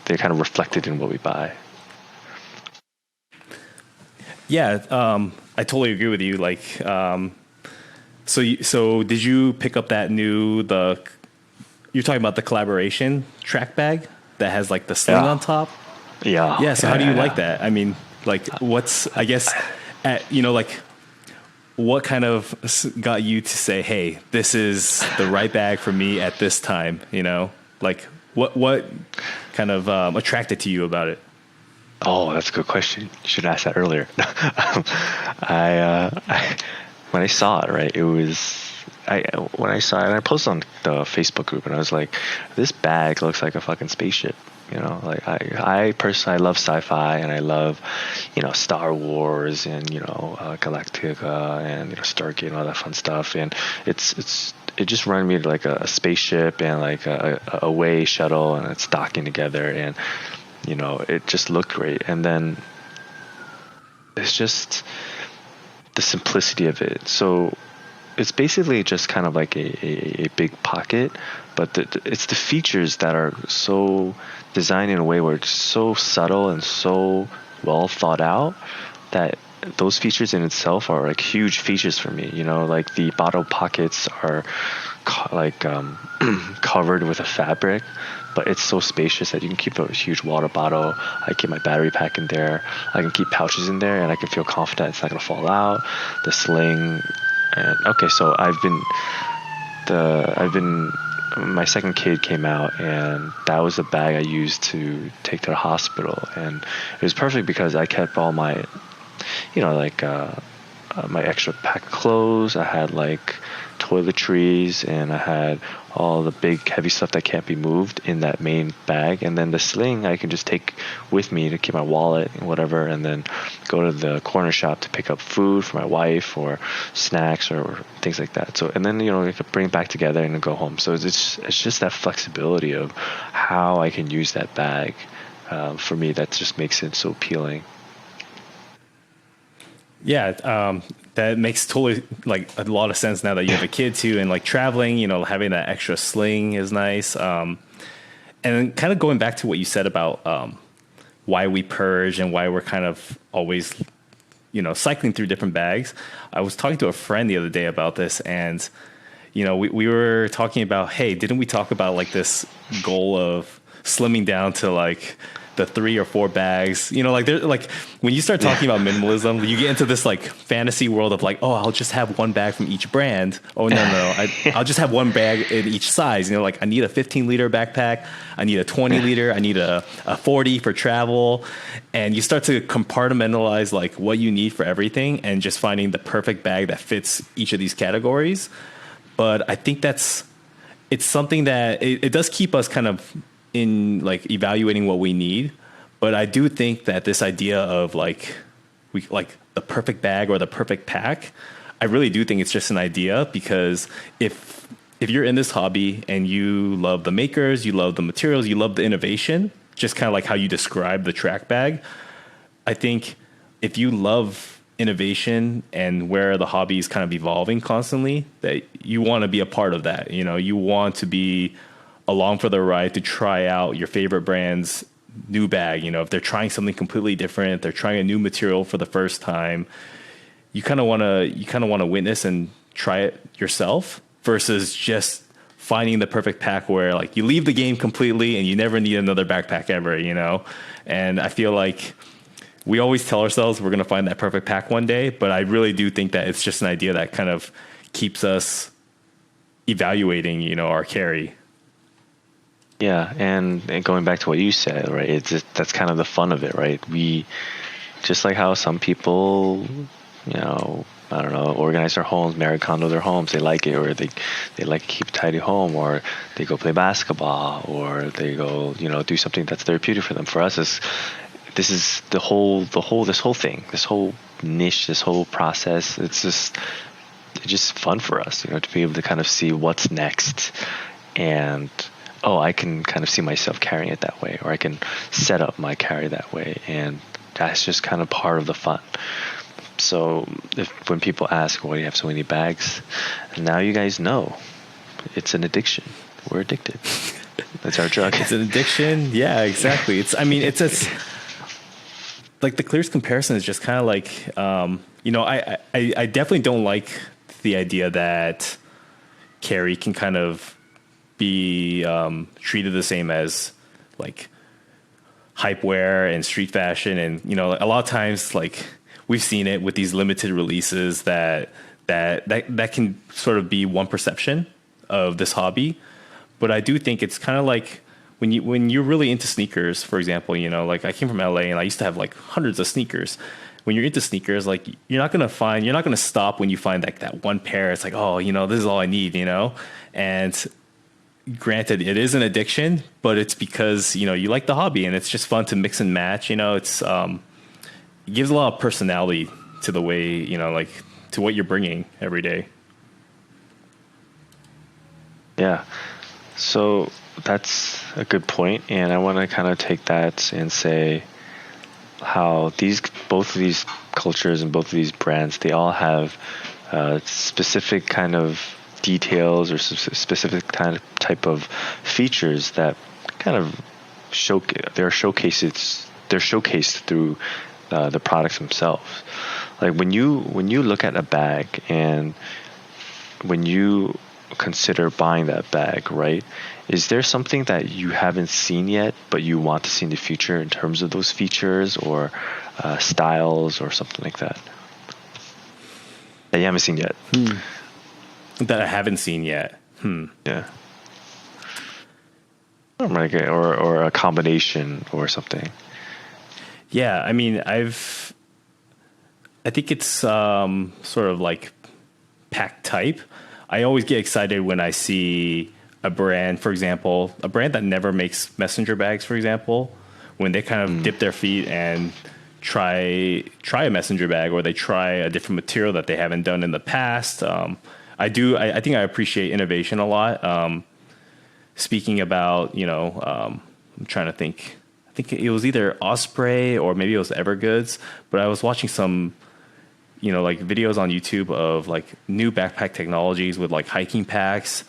they're kind of reflected in what we buy. Yeah, I totally agree with you. Like, so did you pick up that you're talking about the collaboration track bag that has like the sling on top? Yeah. Yeah. So how do you like that? I mean, like, I guess, like, what kind of got you to say, hey, this is the right bag for me at this time? Like, what kind of attracted to you about it? Oh, that's a good question. You should ask that earlier. When I saw it, right, when I saw it, and I posted on the Facebook group, and I was like, this bag looks like a fucking spaceship. Like, I personally, I love sci-fi, and I love, Star Wars, and, Galactica, and, Stargate, and all that fun stuff. And it just reminded me of like a spaceship, and like a away shuttle, and it's docking together, and, it just looked great. And then it's just the simplicity of it. So it's basically just kind of like a big pocket, but it's the features that are so designed in a way where it's so subtle and so well thought out, that those features in itself are like huge features for me. Like the bottle pockets are covered with a fabric, but it's so spacious that you can keep a huge water bottle. I keep my battery pack in there. I can keep pouches in there, and I can feel confident it's not going to fall out. The sling, and okay, so my second kid came out, and that was the bag I used to take to the hospital, and it was perfect because I kept all my, my extra pack of clothes. I had like toiletries, and I had all the big heavy stuff that can't be moved in that main bag. And then the sling I can just take with me to keep my wallet and whatever, and then go to the corner shop to pick up food for my wife, or snacks, or things like that. So, and then I could bring it back together and go home. So it's just that flexibility of how I can use that bag. For me, that just makes it so appealing. Yeah, that makes totally like a lot of sense now that you have a kid too, and like traveling, having that extra sling is nice. And then kind of going back to what you said about why we purge and why we're kind of always, cycling through different bags. I was talking to a friend the other day about this, and we were talking about, hey, didn't we talk about like this goal of slimming down to like the 3 or 4 bags, like they're like, when you start talking about minimalism, you get into this like fantasy world of like, oh, I'll just have one bag from each brand. Oh no, I'll just have one bag in each size. Like I need a 15-liter backpack, I need a 20-liter, I need a 40 for travel, and you start to compartmentalize like what you need for everything, and just finding the perfect bag that fits each of these categories. But I think it's something that it does keep us kind of in like evaluating what we need. But I do think that this idea of like the perfect bag or the perfect pack, I really do think it's just an idea, because if you're in this hobby and you love the makers, you love the materials, you love the innovation, just kind of like how you describe the track bag, I think if you love innovation and where the hobby is kind of evolving constantly, that you want to be a part of that. You want to be along for the ride to try out your favorite brand's new bag. If they're trying something completely different, if they're trying a new material for the first time, you kind of want to witness and try it yourself, versus just finding the perfect pack where like you leave the game completely and you never need another backpack ever, And I feel like we always tell ourselves we're going to find that perfect pack one day, but I really do think that it's just an idea that kind of keeps us evaluating, our carry. Yeah, and going back to what you said, right? That's kind of the fun of it, right? We just like how some people, I don't know, organize their homes, marry condo their homes. They like it, or they like to keep a tidy home, or they go play basketball, or they go, do something that's therapeutic for them. For us, this is this whole thing, this whole niche, this whole process. It's just fun for us, to be able to kind of see what's next, and I can kind of see myself carrying it that way, or I can set up my carry that way, and that's just kind of part of the fun. So when people ask, why do you have so many bags? Now you guys know it's an addiction. We're addicted. That's our drug. It's an addiction. Yeah, exactly. It's like the clearest comparison is just kind of like, I definitely don't like the idea that carry can kind of be treated the same as like hype wear and street fashion. And, a lot of times, like, we've seen it with these limited releases that can sort of be one perception of this hobby. But I do think it's kind of like when you're really into sneakers, for example, like I came from LA and I used to have like hundreds of sneakers. When you're into sneakers, like you're not going to stop when you find like that one pair. It's like, this is all I need, and granted, it is an addiction, but it's because, you like the hobby and it's just fun to mix and match. It's, it gives a lot of personality to the way, like to what you're bringing every day. Yeah. So that's a good point. And I want to kind of take that and say how both of these cultures and both of these brands, they all have specific kind of details or specific type of features that kind of they're showcased through the products themselves. Like when you look at a bag and when you consider buying that bag, right? Is there something that you haven't seen yet, but you want to see in the future in terms of those features or styles or something like that you haven't seen yet? That I haven't seen yet. Yeah. Or a combination or something. Yeah, I mean, I think it's sort of like pack type. I always get excited when I see a brand, for example, a brand that never makes messenger bags, for example, when they kind of dip their feet and try a messenger bag, or they try a different material that they haven't done in the past. I think I appreciate innovation a lot. Speaking about, I'm trying to think. I think it was either Osprey or maybe it was Evergoods, but I was watching some, like videos on YouTube of like new backpack technologies with like hiking packs.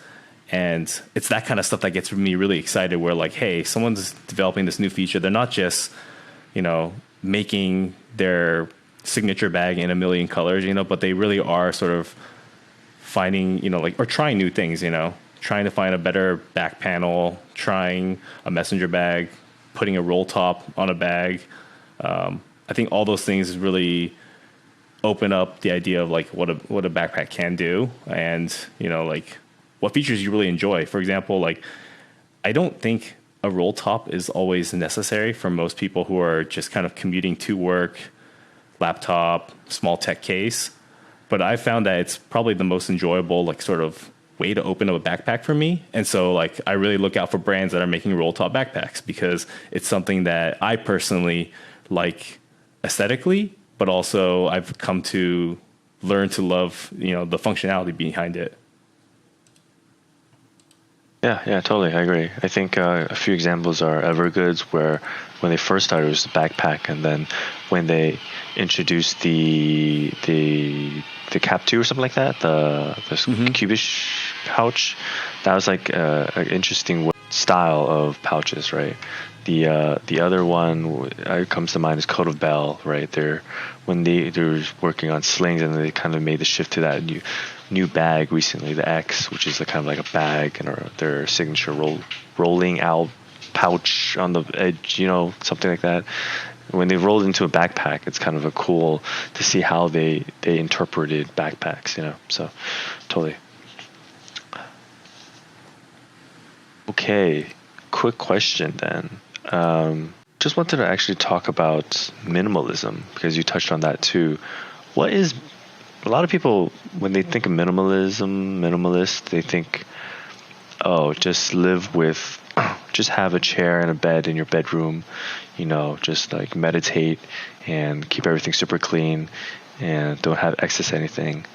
And it's that kind of stuff that gets me really excited, where like, hey, someone's developing this new feature. They're not just, making their signature bag in a million colors, but they really are sort of finding, or trying new things, trying to find a better back panel, trying a messenger bag, putting a roll top on a bag. I think all those things really open up the idea of like what a backpack can do, and like what features you really enjoy. For example, like I don't think a roll top is always necessary for most people who are just kind of commuting to work, laptop, small tech case. But I found that it's probably the most enjoyable, like sort of way to open up a backpack for me. And so like I really look out for brands that are making roll top backpacks, because it's something that I personally like aesthetically, but also I've come to learn to love, the functionality behind it. Yeah, totally. I agree. I think a few examples are Evergoods, where when they first started it was the backpack, and then when they introduced the Cap 2 or something like that, the cubish pouch, that was like an interesting style of pouches, right? The other one comes to mind is Coat of Bell, right? They're working on slings, and they kind of made the shift to that new bag recently, the X, which is kind of like a bag, and their signature rolling out pouch on the edge, something like that. When they rolled into a backpack, it's kind of a cool to see how they interpreted backpacks, so totally. Okay, quick question then. Just wanted to actually talk about minimalism, because you touched on that too. What is a lot of people, when they think of minimalist, they think, oh, just live with, just have a chair and a bed in your bedroom, just like meditate and keep everything super clean and don't have excess anything.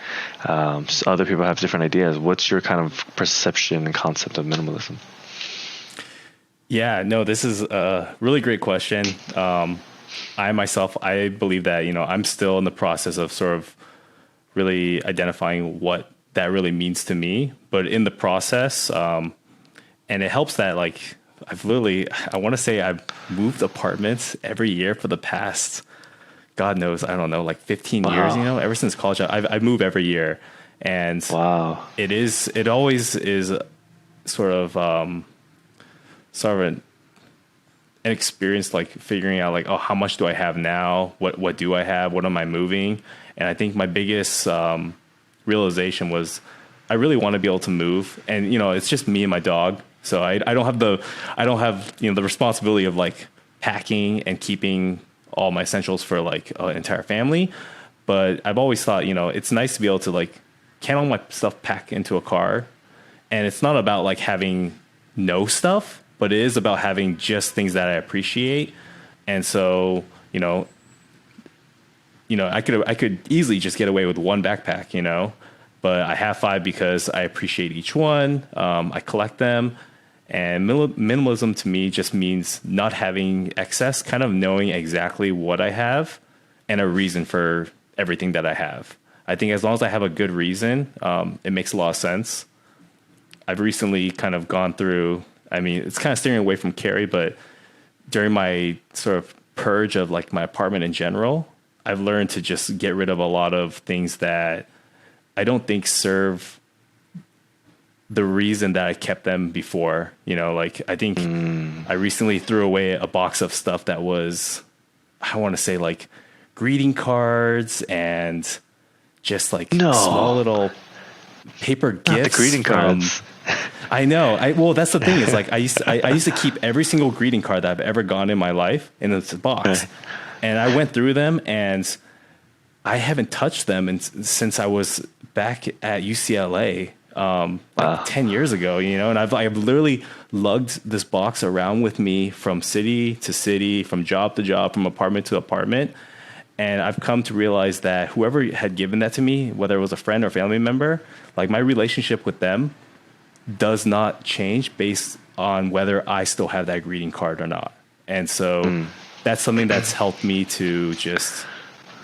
So other people have different ideas. What's your kind of perception and concept of minimalism? Yeah, no, this is a really great question. I myself, I believe that, I'm still in the process of sort of really identifying what that really means to me. But in the process, and it helps that like I want to say I've moved apartments every year for the past, God knows, I don't know, like 15 years, ever since college. I've moved every year. And wow, it always is sort of an experience, like figuring out like, oh, how much do I have now? What do I have? What am I moving? And I think my biggest realization was I really want to be able to move. And, it's just me and my dog. So I don't have the responsibility of like packing and keeping all my essentials for like an entire family. But I've always thought, it's nice to be able to like, can all my stuff pack into a car? And it's not about like having no stuff, but it is about having just things that I appreciate. And so, I could easily just get away with one backpack, but I have 5 because I appreciate each one. I collect them, and minimalism to me just means not having excess, kind of knowing exactly what I have and a reason for everything that I have. I think as long as I have a good reason, it makes a lot of sense. I've recently kind of gone through, it's kind of steering away from carry, but during my sort of purge of like my apartment in general, I've learned to just get rid of a lot of things that I don't think serve the reason that I kept them before. Like I think I recently threw away a box of stuff that was, I want to say like greeting cards and just like small little paper gifts. Not the greeting cards. I know. Well, that's the thing is like I used to keep every single greeting card that I've ever gotten in my life in this box. And I went through them and I haven't touched them since I was back at UCLA 10 years ago, and I've literally lugged this box around with me from city to city, from job to job, from apartment to apartment. And I've come to realize that whoever had given that to me, whether it was a friend or family member, like my relationship with them does not change based on whether I still have that greeting card or not. And so that's something that's helped me to just,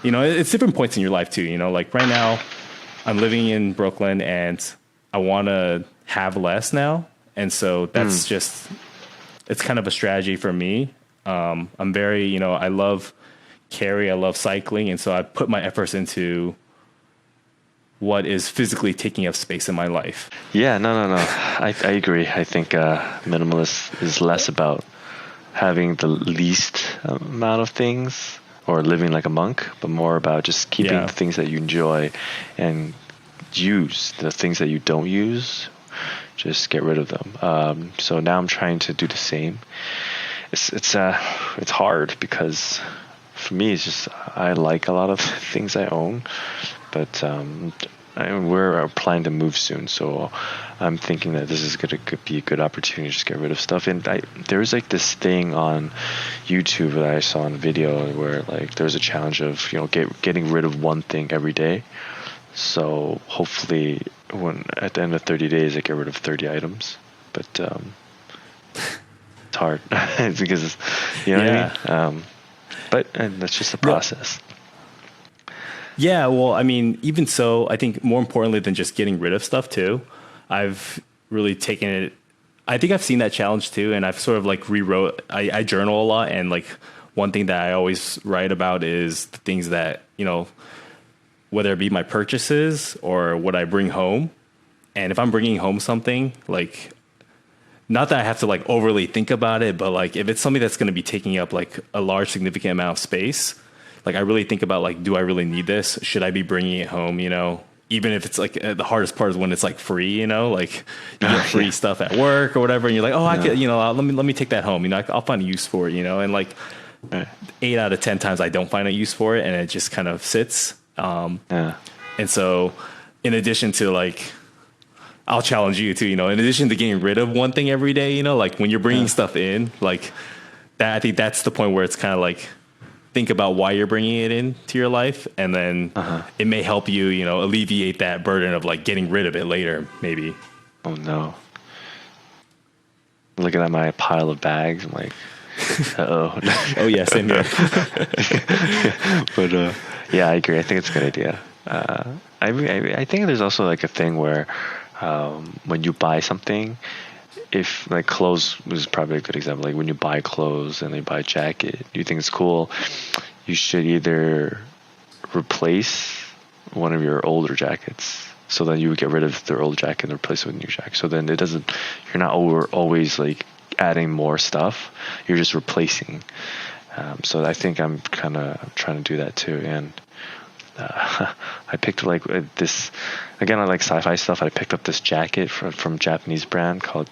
it's different points in your life too. Like right now I'm living in Brooklyn and I want to have less now. And so that's just, it's kind of a strategy for me. I'm very, I love carry, I love cycling. And so I put my efforts into what is physically taking up space in my life. Yeah, no. I agree. I think minimalist is less about having the least amount of things or living like a monk, but more about just keeping the things that you enjoy and use the things that you don't use. Just get rid of them. So now I'm trying to do the same. It's hard because for me it's just I like a lot of things I own, but we're planning to move soon, so I'm thinking that this is going to be a good opportunity to just get rid of stuff. And there's like this thing on YouTube that I saw in a video where like there's a challenge of getting rid of one thing every day. So hopefully, when at the end of 30 days, I get rid of 30 items. But it's hard it's because what I mean. But that's just the process. Yeah, well, even so, I think more importantly than just getting rid of stuff too, I've really taken it. I think I've seen that challenge too, and I've sort of like rewrote. I journal a lot, and like one thing that I always write about is the things that whether it be my purchases or what I bring home. And if I'm bringing home something, like, not that I have to like overly think about it, but like if it's something that's going to be taking up like a large significant amount of space, like I really think about like, do I really need this? Should I be bringing it home? Even if it's like the hardest part is when it's like free, like you get free stuff at work or whatever. And you're like, oh, I could, let me take that home. I'll find a use for it, and like 8 out of 10 times I don't find a use for it. And it just kind of sits. And And so in addition to like, I'll challenge you too, in addition to getting rid of one thing every day, like when you're bringing stuff in, like that, I think that's the point where it's kind of like, think about why you're bringing it into your life. And then it may help you, alleviate that burden of like getting rid of it later, maybe. Oh no. Looking at my pile of bags, I'm like, uh-oh. Oh yeah, same here. But yeah, I agree. I think it's a good idea. I think there's also like a thing where when you buy something, if like clothes was probably a good example, like when you buy clothes and you buy a jacket, you think it's cool, you should either replace one of your older jackets. So then you would get rid of their old jacket and replace it with a new jacket. So then you're not always like adding more stuff. You're just replacing. So I think I'm kind of trying to do that too. And I picked like this, again, I like sci-fi stuff. I picked up this jacket from Japanese brand called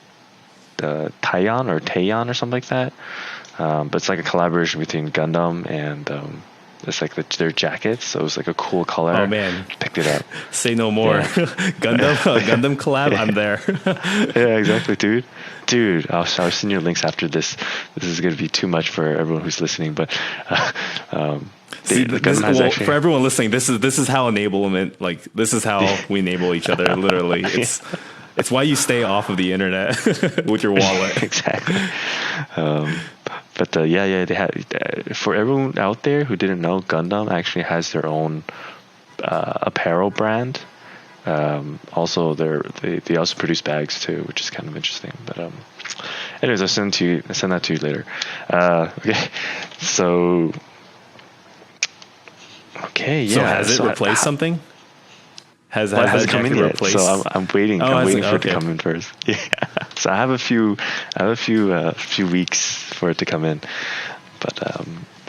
Taiyon or something like that. But it's like a collaboration between Gundam and it's like their jackets, so it was like a cool color. Oh man, picked it up. Say no more. Yeah. Gundam collab. Yeah. I'm there. Yeah, exactly, dude. I'll send you links after this. This is going to be too much for everyone who's listening, but for everyone listening, this is how enablement. Like this is how we enable each other. Literally, it's why you stay off of the internet with your wallet. Exactly. But they have, for everyone out there who didn't know, Gundam actually has their own apparel brand. Also, they also produce bags too, which is kind of interesting. But anyways, I'll send that to you later. Okay, so yeah. So has it replaced something? Has it come in yet? So I'm waiting. I'm waiting for it to come in first. Yeah. So I have a few weeks for it to come in, but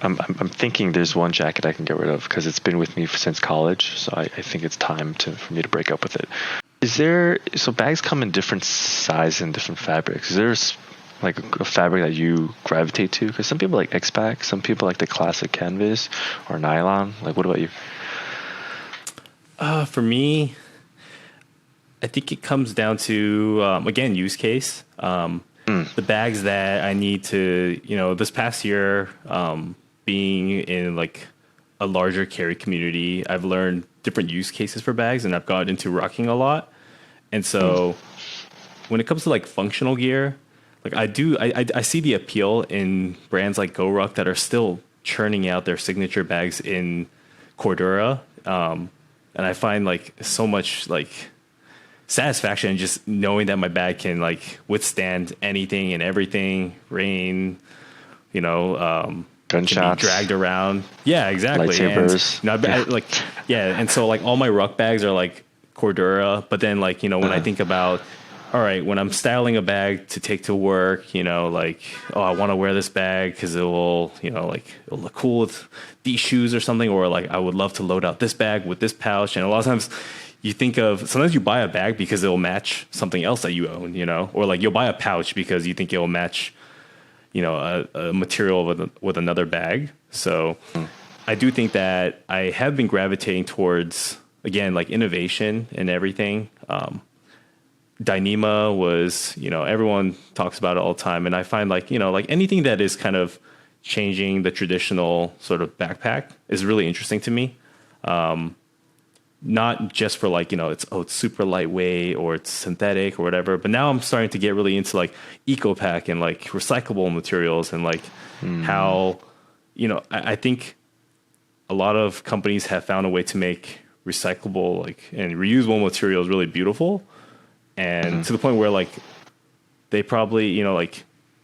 I'm thinking there's one jacket I can get rid of because it's been with me since college. So I think it's time for me to break up with it. So bags come in different size and different fabrics. Is there like a fabric that you gravitate to? Because some people like X-Pack, some people like the classic canvas or nylon. Like, what about you? For me, I think it comes down to, again, use case. The bags that I need to, this past year, being in like a larger carry community, I've learned different use cases for bags and I've got into rocking a lot. And so when it comes to like functional gear, like I see the appeal in brands like GoRuck that are still churning out their signature bags in Cordura. And I find like so much like satisfaction in just knowing that my bag can like withstand anything and everything, rain, gunshots, can be dragged around. Yeah, exactly. Lightsabers. And, and so like all my ruck bags are like Cordura, but then like, when I think about, all right, when I'm styling a bag to take to work, I want to wear this bag because it will, it'll look cool with these shoes or something, or like I would love to load out this bag with this pouch. And a lot of times sometimes you buy a bag because it'll match something else that you own, or like you'll buy a pouch because you think it'll match, a material with another bag. So I do think that I have been gravitating towards, again, like innovation and everything. Dyneema was, everyone talks about it all the time. And I find like, like anything that is kind of changing the traditional sort of backpack is really interesting to me. Not just for like, it's super lightweight or it's synthetic or whatever. But now I'm starting to get really into like eco-pack and like recyclable materials and like how, I think a lot of companies have found a way to make recyclable and reusable materials really beautiful. And to the point where like they probably,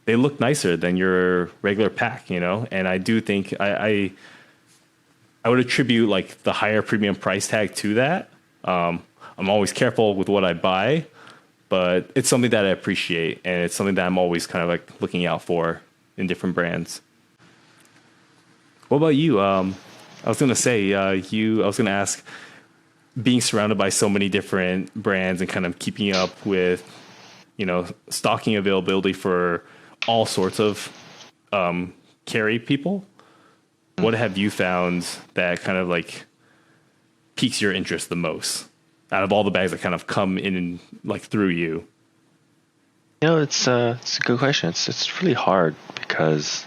they look nicer than your regular pack, and I do think I would attribute like the higher premium price tag to that. I'm always careful with what I buy, but it's something that I appreciate. And it's something that I'm always kind of like looking out for in different brands. What about you? I was going to say, I was going to ask, being surrounded by so many different brands and kind of keeping up with, stocking availability for all sorts of carry people. What have you found that kind of like piques your interest the most out of all the bags that kind of come in and like through you? It's a good question. It's really hard because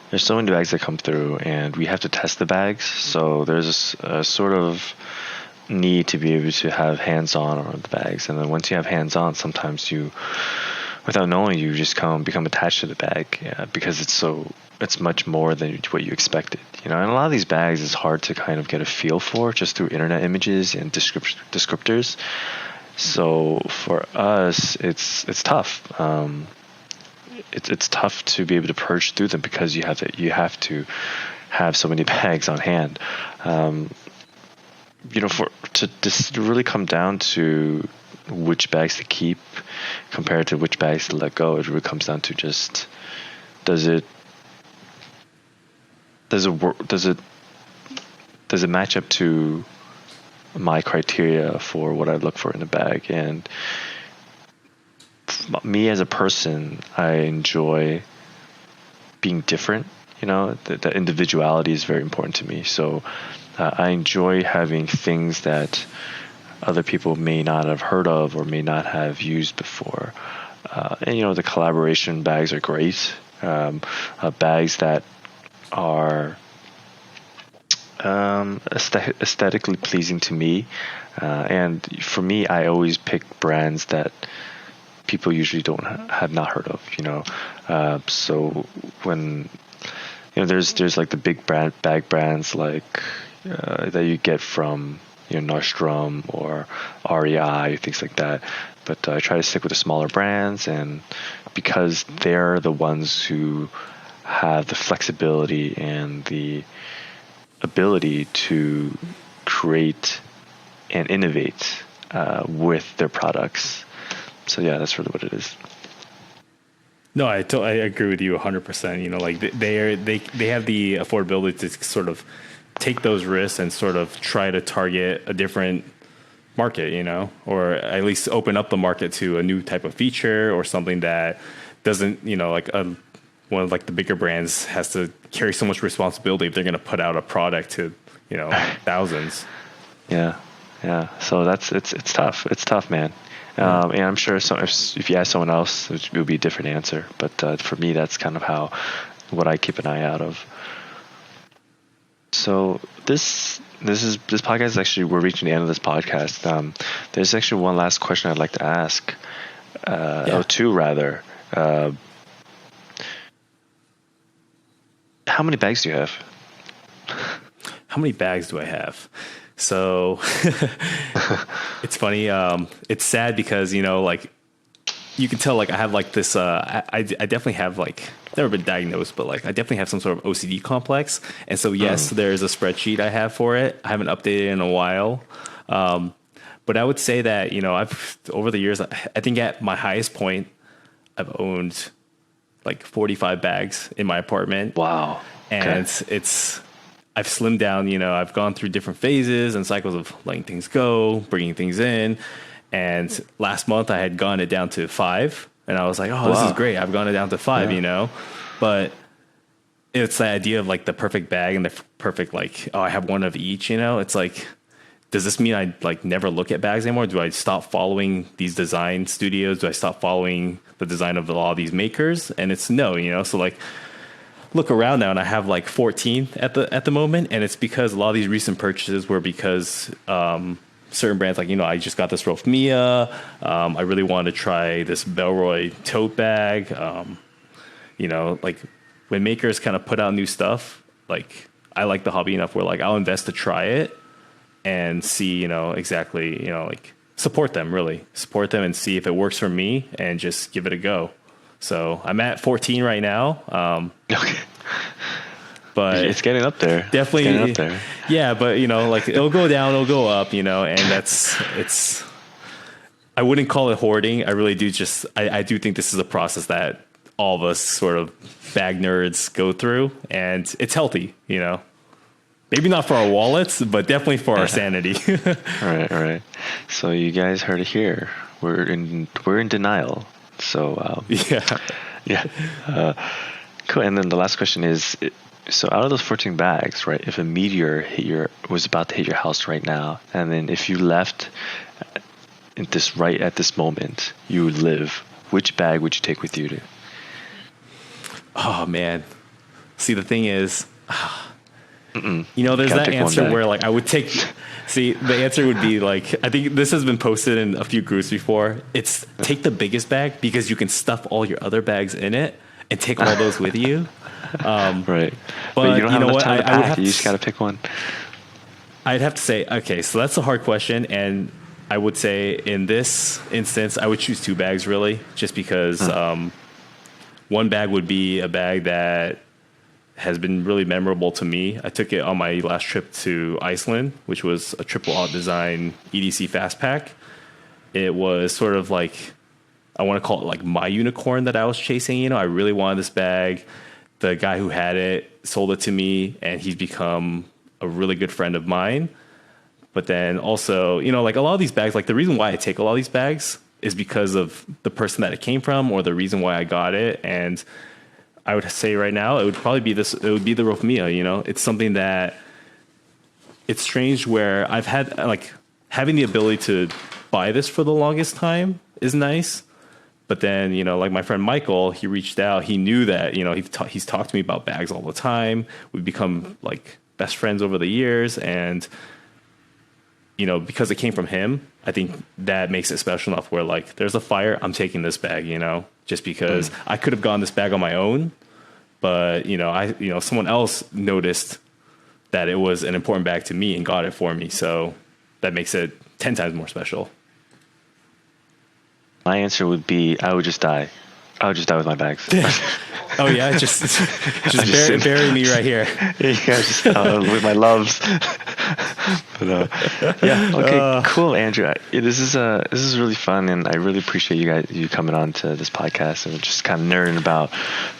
there's so many bags that come through, and we have to test the bags. So there's a sort of need to be able to have hands-on on the bags, and then once you have hands-on, sometimes you, without knowing, you just become attached to the bag, because it's much more than what you expected. And a lot of these bags is hard to kind of get a feel for just through internet images and descriptors. So for us, it's tough. It's tough to be able to purge through them because you have to have so many bags on hand. To just really come down to which bags to keep compared to which bags to let go, it really comes down to just does it match up to my criteria for what I look for in a bag. And me as a person, I enjoy being different. The individuality is very important to me. So I enjoy having things that other people may not have heard of or may not have used before. And the collaboration bags are great. Bags that are aesthetically pleasing to me. And for me, I always pick brands that people usually have not heard of. So when there's like the big bag brands like that you get from Nordstrom or REI, things like that. But I try to stick with the smaller brands, and because they're the ones who have the flexibility and the ability to create and innovate with their products. So yeah, that's really what it is. No, I agree with you 100%. Like they have the affordability to sort of take those risks and sort of try to target a different market, or at least open up the market to a new type of feature or something that doesn't, like one of like the bigger brands has to carry so much responsibility if they're going to put out a product to, thousands. Yeah. So it's tough. It's tough, man. And I'm sure if you ask someone else, it will be a different answer. But for me, that's kind of what I keep an eye out of. So this podcast is actually, we're reaching the end of this podcast. There's actually one last question I'd like to ask. Two rather. How many bags do you have? How many bags do I have? So it's funny. It's sad because, like you can tell, like I have like this, I definitely have like, never been diagnosed, but like I definitely have some sort of OCD complex. And so, yes, there's a spreadsheet I have for it. I haven't updated it in a while. But I would say that, I've, over the years, I think at my highest point, I've owned like 45 bags in my apartment. Wow. And I've slimmed down, I've gone through different phases and cycles of letting things go, bringing things in. And last month I had gone it down to 5, and I was like, oh, This is great. I've gone it down to 5, but it's the idea of like the perfect bag and the perfect, like, I have one of each, It's like, does this mean I like never look at bags anymore? Do I stop following these design studios? Do I stop following the design of a lot of these makers? And it's no, so like, look around now and I have like 14 at the moment, and it's because a lot of these recent purchases were because certain brands, like I just got this Rolf Mia. I really wanted to try this Belroy tote bag. Like when makers kind of put out new stuff, like I like the hobby enough where like I'll invest to try it and see exactly like support them and see if it works for me and just give it a go. So I'm at 14 right now. Okay. But it's getting up there. Definitely. It's getting up there. Yeah. But like it'll go down, it'll go up, and I wouldn't call it hoarding. I really do I do think this is a process that all of us sort of bag nerds go through, and it's healthy, maybe not for our wallets, but definitely for our sanity. All right. So you guys heard it here. We're in denial. So yeah. Cool. And then the last question is, So out of those 14 bags, right? If a meteor was about to hit your house right now, and then if you left right at this moment, you would live. Which bag would you take with you? Oh man. See, the thing is, there's that answer where like I would take. See, the answer would be like, I think this has been posted in a few groups before. It's take the biggest bag because you can stuff all your other bags in it and take all those with you. Right. But you don't have enough time to I would pack. have You just got to pick one. I'd have to say, okay, so that's a hard question. And I would say in this instance, I would choose 2 bags really, just because one bag would be a bag that has been really memorable to me. I took it on my last trip to Iceland, which was a triple alt design EDC fast pack. It was sort of like, I want to call it like my unicorn that I was chasing. I really wanted this bag. The guy who had it sold it to me, and he's become a really good friend of mine. But then also, like a lot of these bags, like the reason why I take a lot of these bags is because of the person that it came from or the reason why I got it. And I would say right now, it would probably be this. It would be the Rofmia. It's something that it's strange where I've had like having the ability to buy this for the longest time is nice. But then, like my friend Michael, he reached out. He knew that, he's talked to me about bags all the time. We've become like best friends over the years. And, because it came from him, I think that makes it special enough where like there's a fire. I'm taking this bag, just because I could have gotten this bag on my own. But, someone else noticed that it was an important bag to me and got it for me. So that makes it 10 times more special. My answer would be I would just die. I would just die with my bags. Oh yeah, just bury me right here. Yeah, just with my loves. But, yeah, okay, cool, Andrew. This is really fun, and I really appreciate you coming on to this podcast and just kind of nerding about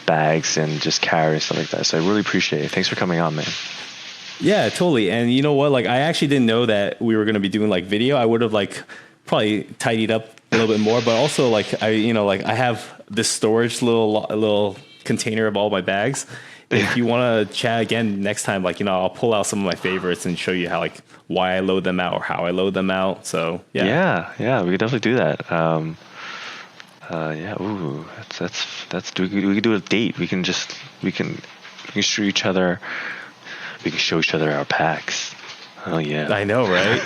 bags and just carry and stuff like that. So I really appreciate it. Thanks for coming on, man. Yeah, totally. And you know what? Like, I actually didn't know that we were going to be doing like video. I would have like probably tidied up a little bit more, but also like I have this storage little container of all my bags. If you want to chat again next time, like, I'll pull out some of my favorites and show you how, like, why I load them out or how I load them out. So, yeah. Yeah, we could definitely do that. Yeah. Ooh, we could do a date. We can show each other. We can show each other our packs. Oh yeah. I know, right?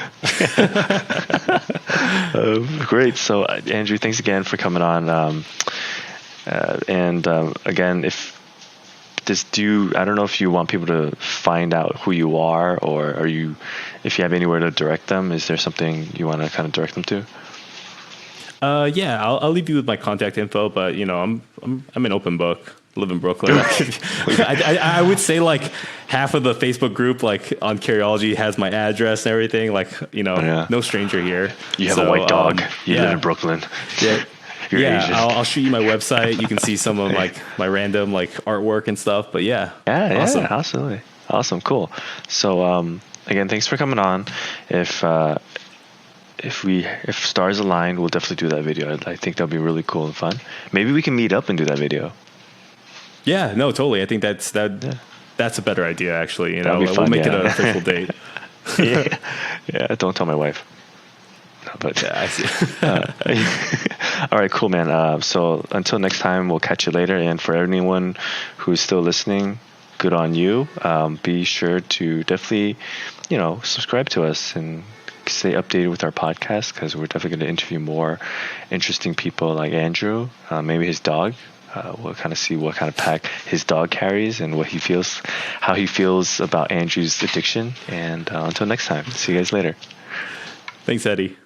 Great. So, Andrew, thanks again for coming on. Again, I don't know if you want people to find out who you are, or if you have anywhere to direct them, is there something you want to kind of direct them to? Yeah, I'll leave you with my contact info, but I'm an open book. Live in Brooklyn. I would say like half of the Facebook group, like on Carryology, has my address and everything. Like, no stranger here. You have a white dog. You live in Brooklyn. Yeah. You're Asian. I'll shoot you my website. You can see some of like my random like artwork and stuff. But yeah, awesome. Absolutely, awesome, cool. So again, thanks for coming on. If stars align, we'll definitely do that video. I think that'll be really cool and fun. Maybe we can meet up and do that video. Yeah, no, totally. I think that's a better idea, actually. We'll make it an official date. Yeah. Don't tell my wife. No, but yeah, I see. All right, cool, man. So until next time, we'll catch you later. And for anyone who's still listening, good on you. Be sure to definitely, subscribe to us and stay updated with our podcast, because we're definitely going to interview more interesting people like Andrew, maybe his dog. We'll kind of see what kind of pack his dog carries and how he feels about Andrew's addiction. And until next time, see you guys later. Thanks, Eddie.